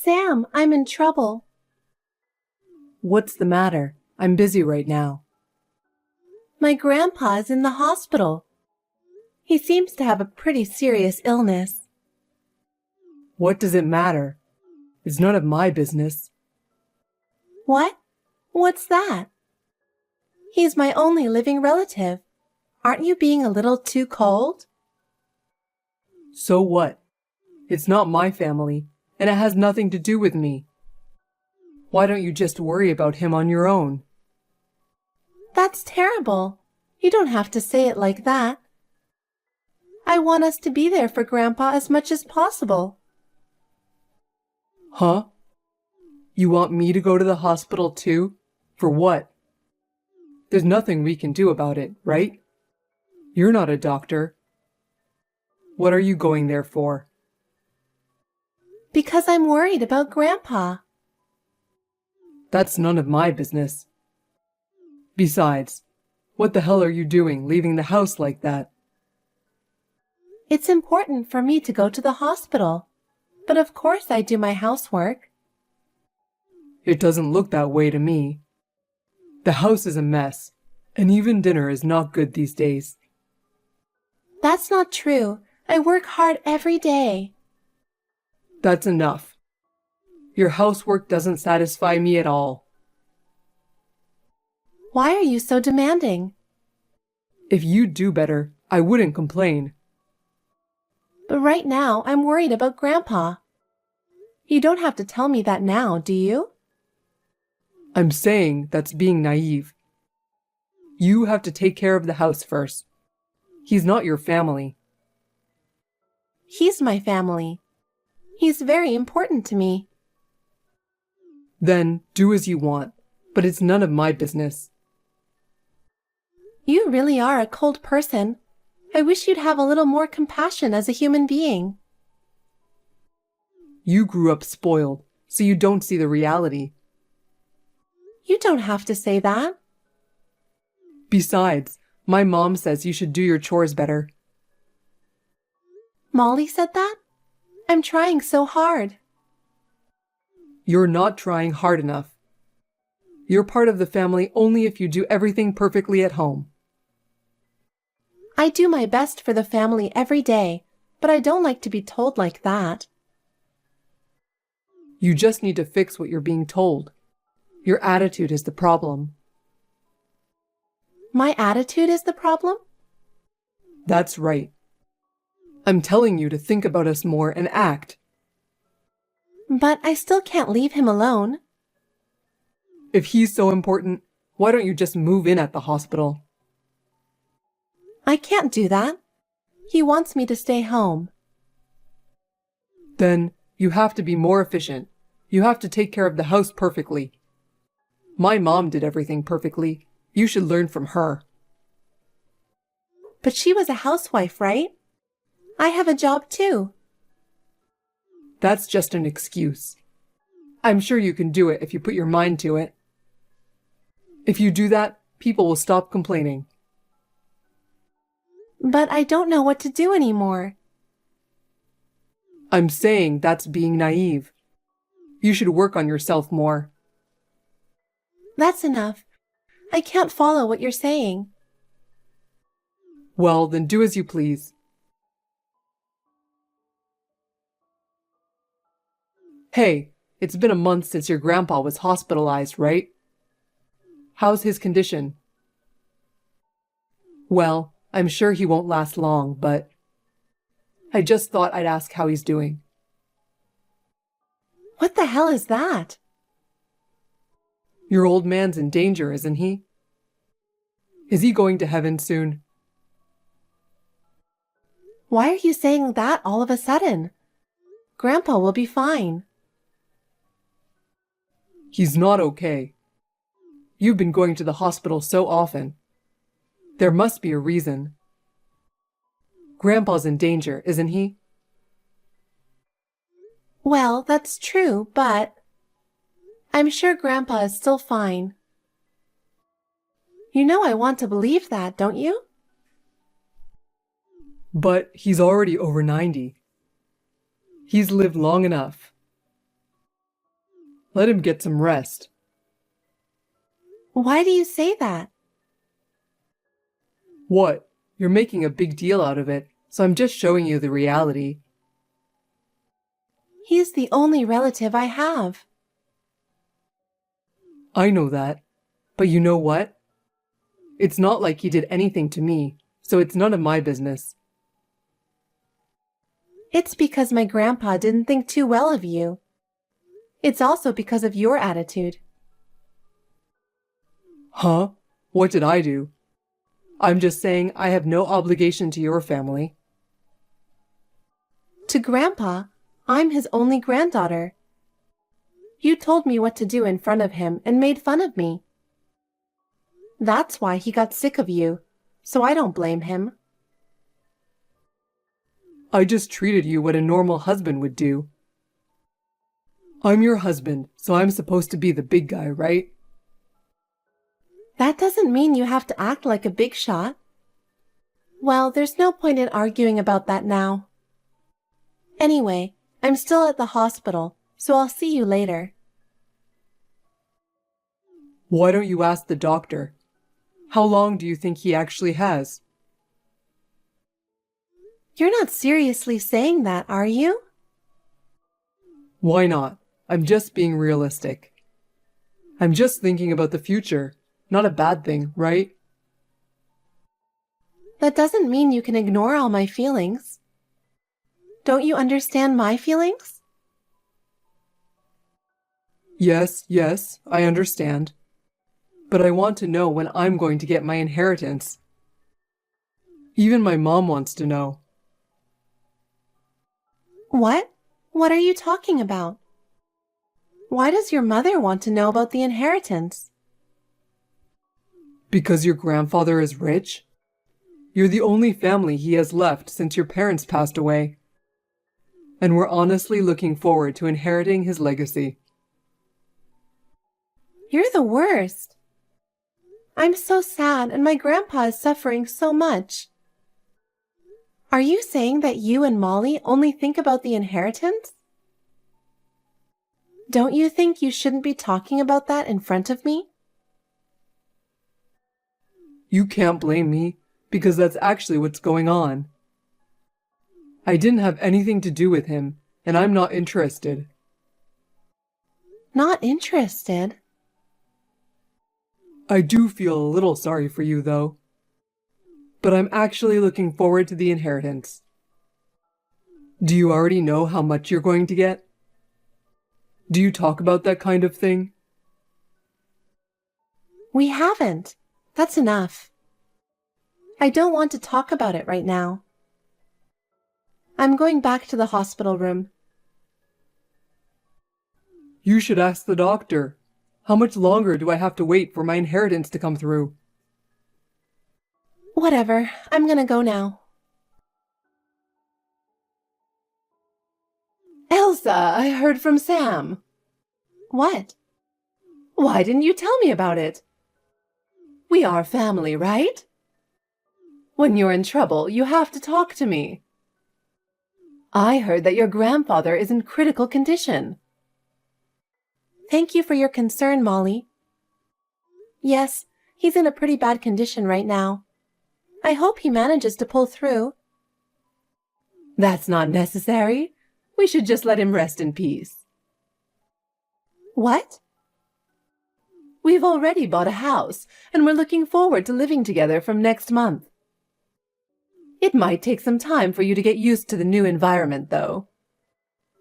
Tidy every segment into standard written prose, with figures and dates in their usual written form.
Sam, I'm in trouble. What's the matter? I'm busy right now. My grandpa is in the hospital. He seems to have a pretty serious illness. What does it matter? It's none of my business. What? What's that? He's my only living relative. Aren't you being a little too cold? So what? It's not my family, and it has nothing to do with me. Why don't you just worry about him on your own? That's terrible. You don't have to say it like that. I want us to be there for Grandpa as much as possible. Huh? You want me to go to the hospital too? For what? There's nothing we can do about it, right? You're not a doctor. What are you going there for? Because I'm worried about Grandpa. That's none of my business. Besides, what the hell are you doing leaving the house like that? It's important for me to go to the hospital, but of course I do my housework. It doesn't look that way to me. The house is a mess, and even dinner is not good these days. That's not true. I work hard every day. That's enough. Your housework doesn't satisfy me at all. Why are you so demanding? If you'd do better, I wouldn't complain. But right now, I'm worried about Grandpa. You don't have to tell me that now, do you? I'm saying that's being naive. You have to take care of the house first. He's not your family. He's my family. He's very important to me. Then do as you want, but it's none of my business. You really are a cold person. I wish you'd have a little more compassion as a human being. You grew up spoiled, so you don't see the reality. You don't have to say that. Besides, my mom says you should do your chores better. Molly said that? I'm trying so hard. You're not trying hard enough. You're part of the family only if you do everything perfectly at home. I do my best for the family every day, but I don't like to be told like that. You just need to fix what you're being told. Your attitude is the problem. My attitude is the problem? That's right. I'm telling you to think about us more and act. But I still can't leave him alone. If he's so important, why don't you just move in at the hospital? I can't do that. He wants me to stay home. Then you have to be more efficient. You have to take care of the house perfectly. My mom did everything perfectly. You should learn from her. But she was a housewife, right? I have a job too. That's just an excuse. I'm sure you can do it if you put your mind to it. If you do that, people will stop complaining. But I don't know what to do anymore. I'm saying that's being naive. You should work on yourself more. That's enough. I can't follow what you're saying. Well, then do as you please. Hey, it's been a month since your grandpa was hospitalized, right? How's his condition? Well, I'm sure he won't last long, but I just thought I'd ask how he's doing. What the hell is that? Your old man's in danger, isn't he? Is he going to heaven soon? Why are you saying that all of a sudden? Grandpa will be fine. He's not okay. You've been going to the hospital so often. There must be a reason. Grandpa's in danger, isn't he? Well, that's true, but I'm sure Grandpa is still fine. You know I want to believe that, don't you? But he's already over 90. He's lived long enough. Let him get some rest. Why do you say that? What? You're making a big deal out of it, so I'm just showing you the reality. He's the only relative I have. I know that. But you know what? It's not like he did anything to me, so it's none of my business. It's because my grandpa didn't think too well of you. It's also because of your attitude. Huh? What did I do? I'm just saying I have no obligation to your family. To Grandpa, I'm his only granddaughter. You told me what to do in front of him and made fun of me. That's why he got sick of you, so I don't blame him. I just treated you what a normal husband would do. I'm your husband, so I'm supposed to be the big guy, right? That doesn't mean you have to act like a big shot. Well, there's no point in arguing about that now. Anyway, I'm still at the hospital, so I'll see you later. Why don't you ask the doctor? How long do you think he actually has? You're not seriously saying that, are you? Why not? I'm just being realistic. I'm just thinking about the future. Not a bad thing, right? That doesn't mean you can ignore all my feelings. Don't you understand my feelings? Yes, I understand. But I want to know when I'm going to get my inheritance. Even my mom wants to know. What? What are you talking about? Why does your mother want to know about the inheritance? Because your grandfather is rich? You're the only family he has left since your parents passed away. And we're honestly looking forward to inheriting his legacy. You're the worst. I'm so sad and my grandpa is suffering so much. Are you saying that you and Molly only think about the inheritance? Don't you think you shouldn't be talking about that in front of me? You can't blame me, because that's actually what's going on. I didn't have anything to do with him, and I'm not interested. Not interested? I do feel a little sorry for you, though. But I'm actually looking forward to the inheritance. Do you already know how much you're going to get? Do you talk about that kind of thing? We haven't. That's enough. I don't want to talk about it right now. I'm going back to the hospital room. You should ask the doctor. How much longer do I have to wait for my inheritance to come through? Whatever, I'm gonna go now. Elsa, I heard from Sam. What? Why didn't you tell me about it? We are family, right? When you're in trouble, you have to talk to me. I heard that your grandfather is in critical condition. Thank you for your concern, Molly. Yes, he's in a pretty bad condition right now. I hope he manages to pull through. That's not necessary. We should just let him rest in peace. What? We've already bought a house, and we're looking forward to living together from next month. It might take some time for you to get used to the new environment, though.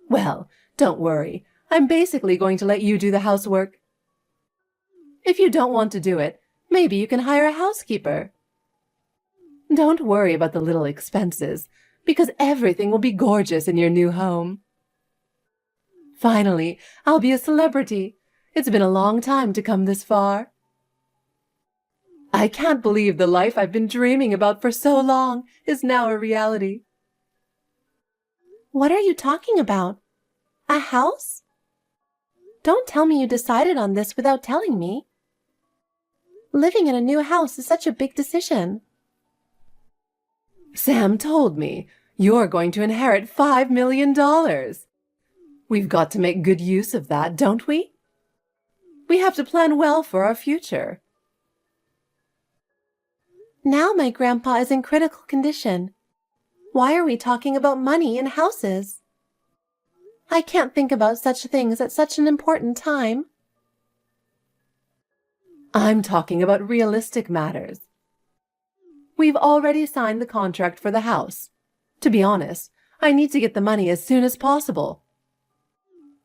Well, don't worry. I'm basically going to let you do the housework. If you don't want to do it, maybe you can hire a housekeeper. Don't worry about the little expenses, because everything will be gorgeous in your new home. Finally, I'll be a celebrity. It's been a long time to come this far. I can't believe the life I've been dreaming about for so long is now a reality. What are you talking about? A house? Don't tell me you decided on this without telling me. Living in a new house is such a big decision. Sam told me you're going to inherit $5 million. We've got to make good use of that, don't we? We have to plan well for our future. Now my grandpa is in critical condition. Why are we talking about money and houses? I can't think about such things at such an important time. I'm talking about realistic matters. We've already signed the contract for the house. To be honest, I need to get the money as soon as possible.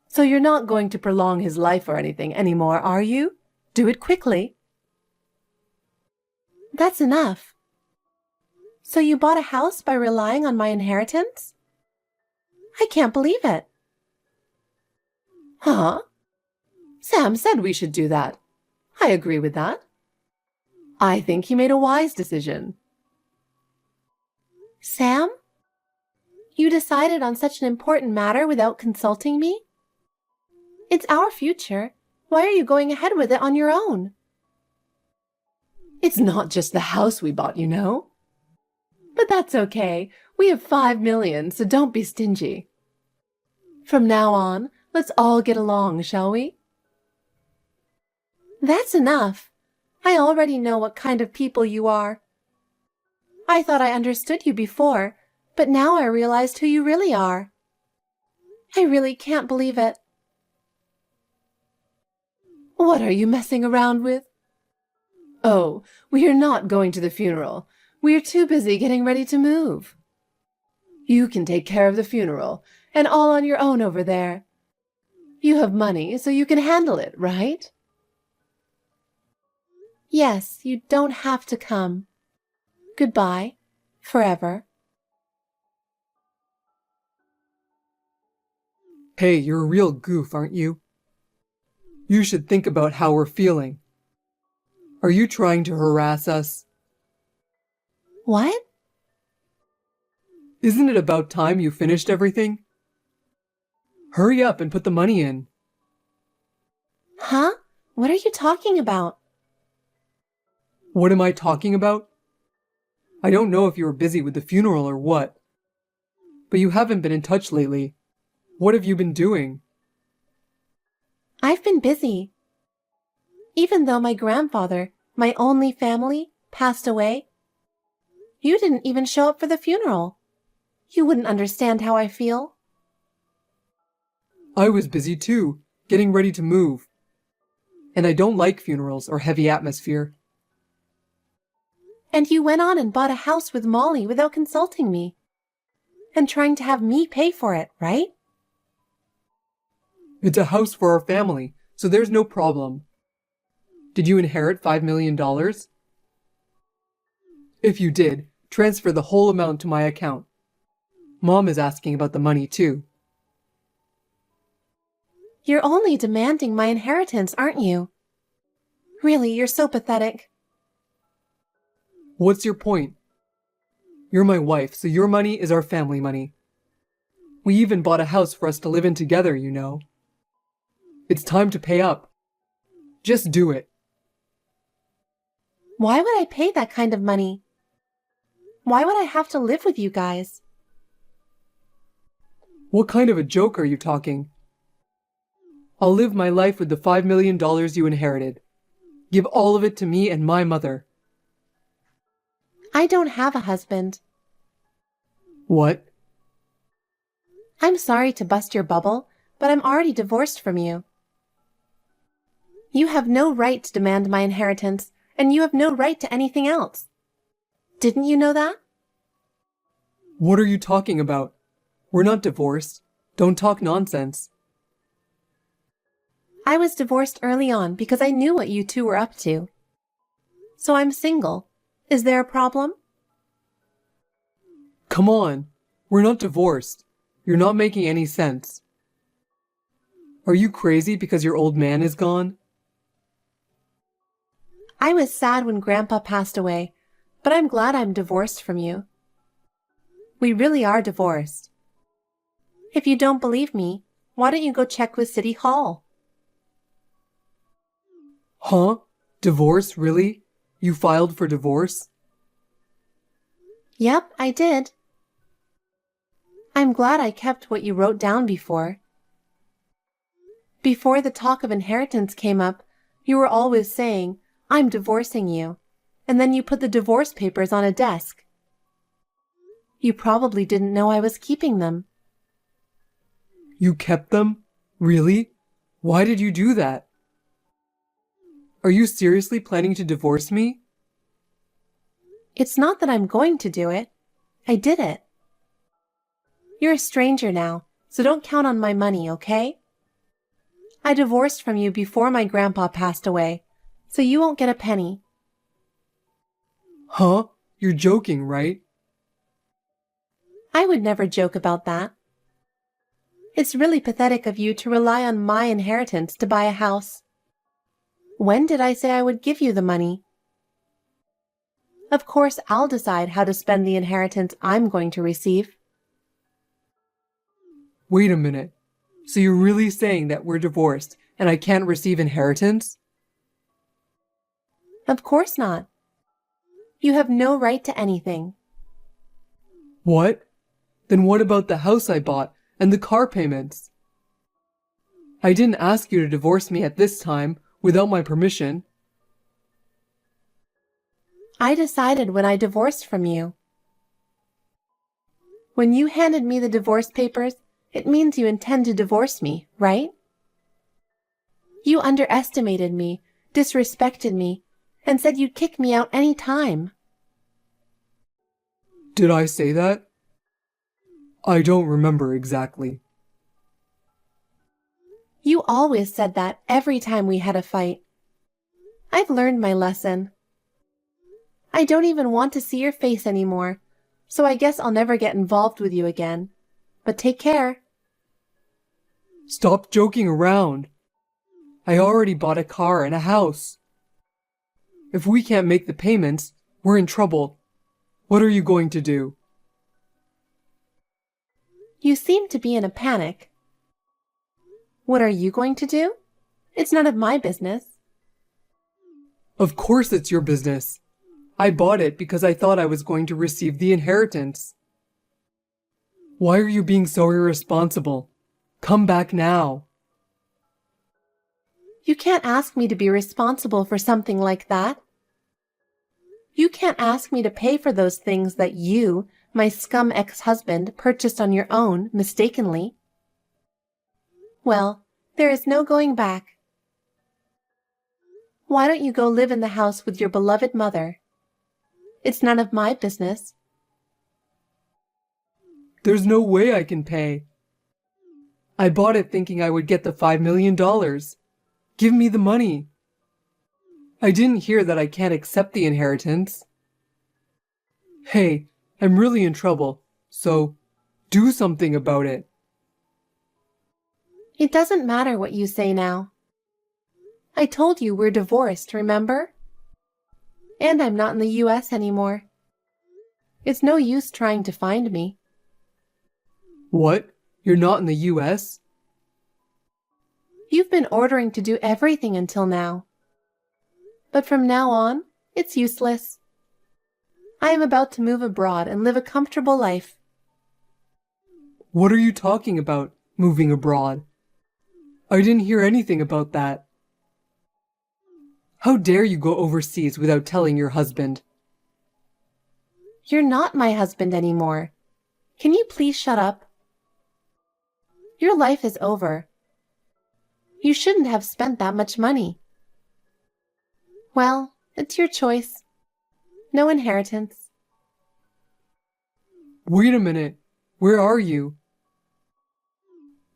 So you're not going to prolong his life or anything anymore, are you? Do it quickly. That's enough. So you bought a house by relying on my inheritance? I can't believe it. Huh? Sam said we should do that. I agree with that. I think he made a wise decision. Sam? You decided on such an important matter without consulting me? It's our future. Why are you going ahead with it on your own? It's not just the house we bought, you know. But that's okay. We have 5 million, so don't be stingy. From now on, let's all get along, shall we? That's enough. I already know what kind of people you are. I thought I understood you before, but now I realized who you really are. I really can't believe it. What are you messing around with? Oh, we are not going to the funeral. We are too busy getting ready to move. You can take care of the funeral, and all on your own over there. You have money, so you can handle it, right? Yes, you don't have to come. Goodbye, forever. Hey, you're a real goof, aren't you? You should think about how we're feeling. Are you trying to harass us? What? Isn't it about time you finished everything? Hurry up and put the money in. Huh? What are you talking about? What am I talking about? I don't know if you were busy with the funeral or what, but you haven't been in touch lately. What have you been doing? I've been busy. Even though my grandfather, my only family, passed away, you didn't even show up for the funeral. You wouldn't understand how I feel. I was busy too, getting ready to move. And I don't like funerals or heavy atmosphere. And you went on and bought a house with Molly without consulting me. And trying to have me pay for it, right? It's a house for our family, so there's no problem. Did you inherit $5 million? If you did, transfer the whole amount to my account. Mom is asking about the money too. You're only demanding my inheritance, aren't you? Really, you're so pathetic. What's your point? You're my wife, so your money is our family money. We even bought a house for us to live in together, you know. It's time to pay up. Just do it. Why would I pay that kind of money? Why would I have to live with you guys? What kind of a joke are you talking? I'll live my life with the $5 million you inherited. Give all of it to me and my mother. I don't have a husband. What? I'm sorry to bust your bubble, but I'm already divorced from you. You have no right to demand my inheritance, and you have no right to anything else. Didn't you know that? What are you talking about? We're not divorced. Don't talk nonsense. I was divorced early on because I knew what you two were up to. So I'm single. Is there a problem? Come on. We're not divorced. You're not making any sense. Are you crazy because your old man is gone? I was sad when Grandpa passed away, but I'm glad I'm divorced from you. We really are divorced. If you don't believe me, why don't you go check with City Hall? Huh? Divorce, really? You filed for divorce? Yep, I did. I'm glad I kept what you wrote down before. Before the talk of inheritance came up, You were always saying, "I'm divorcing you," and then you put the divorce papers on a desk. You probably didn't know I was keeping them. You kept them? Really? Why did you do that? Are you seriously planning to divorce me? It's not that I'm going to do it. I did it. You're a stranger now, so don't count on my money, okay? I divorced from you before my grandpa passed away, so you won't get a penny. Huh? You're joking, right? I would never joke about that. It's really pathetic of you to rely on my inheritance to buy a house. When did I say I would give you the money? Of course, I'll decide how to spend the inheritance I'm going to receive. Wait a minute. So you're really saying that we're divorced and I can't receive inheritance? Of course not. You have no right to anything. What? Then what about the house I bought and the car payments? I didn't ask you to divorce me at this time without my permission. I decided when I divorced from you. When you handed me the divorce papers, it means you intend to divorce me, right? You underestimated me, disrespected me, and said you'd kick me out any time. Did I say that? I don't remember exactly. You always said that every time we had a fight. I've learned my lesson. I don't even want to see your face anymore, so I guess I'll never get involved with you again. But take care. Stop joking around. I already bought a car and a house. If we can't make the payments, we're in trouble. What are you going to do? You seem to be in a panic. What are you going to do? It's none of my business. Of course it's your business. I bought it because I thought I was going to receive the inheritance. Why are you being so irresponsible? Come back now. You can't ask me to be responsible for something like that. You can't ask me to pay for those things that you, my scum ex-husband, purchased on your own, mistakenly. Well, there is no going back. Why don't you go live in the house with your beloved mother? It's none of my business. There's no way I can pay. I bought it thinking I would get the $5 million. Give me the money. I didn't hear that I can't accept the inheritance. Hey, I'm really in trouble, so do something about it. It doesn't matter what you say now. I told you we're divorced, remember? And I'm not in the U.S. anymore. It's no use trying to find me. What? You're not in the U.S.? You've been ordering to do everything until now. But from now on, it's useless. I am about to move abroad and live a comfortable life. What are you talking about, moving abroad? I didn't hear anything about that. How dare you go overseas without telling your husband? You're not my husband anymore. Can you please shut up? Your life is over. You shouldn't have spent that much money. Well, it's your choice. No inheritance. Wait a minute. Where are you?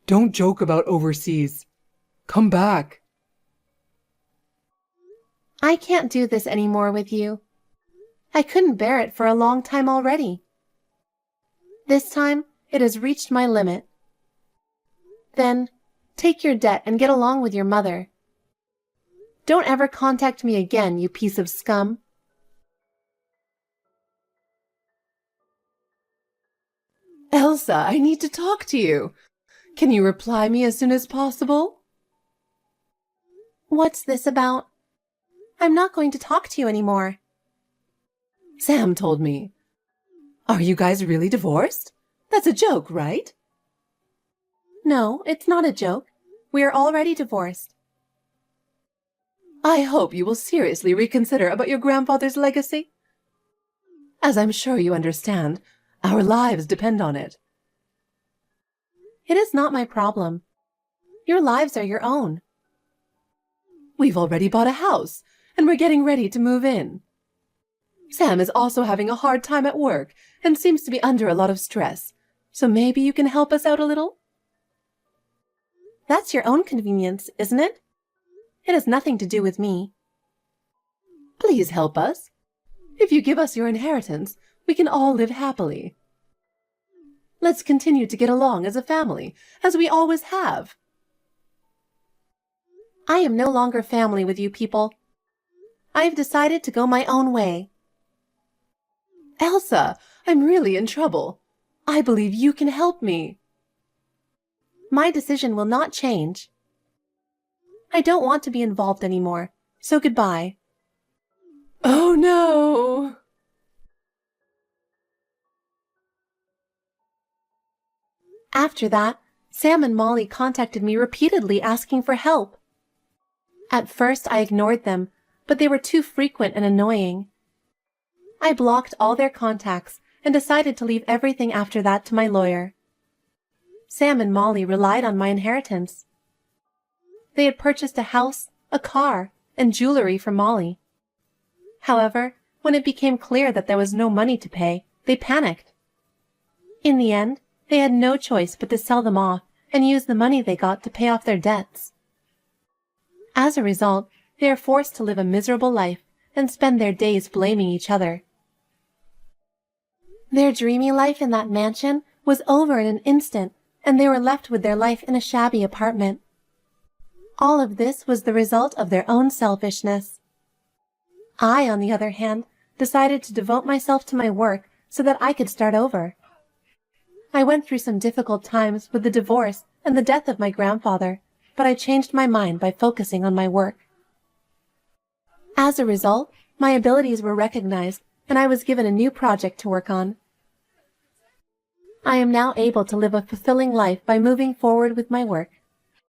Don't joke about overseas. Come back. I can't do this anymore with you. I couldn't bear it for a long time already. This time, it has reached my limit. Then, take your debt and get along with your mother. Don't ever contact me again, you piece of scum. Elsa, I need to talk to you. Can you reply me as soon as possible? What's this about? I'm not going to talk to you anymore. Sam told me. Are you guys really divorced? That's a joke, right? No, it's not a joke. We are already divorced. I hope you will seriously reconsider about your grandfather's legacy. As I'm sure you understand, our lives depend on it. It is not my problem. Your lives are your own. We've already bought a house, and we're getting ready to move in. Sam is also having a hard time at work and seems to be under a lot of stress, so maybe you can help us out a little? That's your own convenience, isn't it? It has nothing to do with me. Please help us. If you give us your inheritance, we can all live happily. Let's continue to get along as a family, as we always have. I am no longer family with you people. I have decided to go my own way. Elsa, I'm really in trouble. I believe you can help me. My decision will not change. I don't want to be involved anymore, so goodbye. Oh no! After that, Sam and Molly contacted me repeatedly asking for help. At first, I ignored them, but they were too frequent and annoying. I blocked all their contacts and decided to leave everything after that to my lawyer. Sam and Molly relied on my inheritance. They had purchased a house, a car, and jewelry for Molly. However, when it became clear that there was no money to pay, they panicked. In the end, they had no choice but to sell them off and use the money they got to pay off their debts. As a result, they are forced to live a miserable life and spend their days blaming each other. Their dreamy life in that mansion was over in an instant, and they were left with their life in a shabby apartment. All of this was the result of their own selfishness. I, on the other hand, decided to devote myself to my work so that I could start over. I went through some difficult times with the divorce and the death of my grandfather, but I changed my mind by focusing on my work. As a result, my abilities were recognized, and I was given a new project to work on. I am now able to live a fulfilling life by moving forward with my work.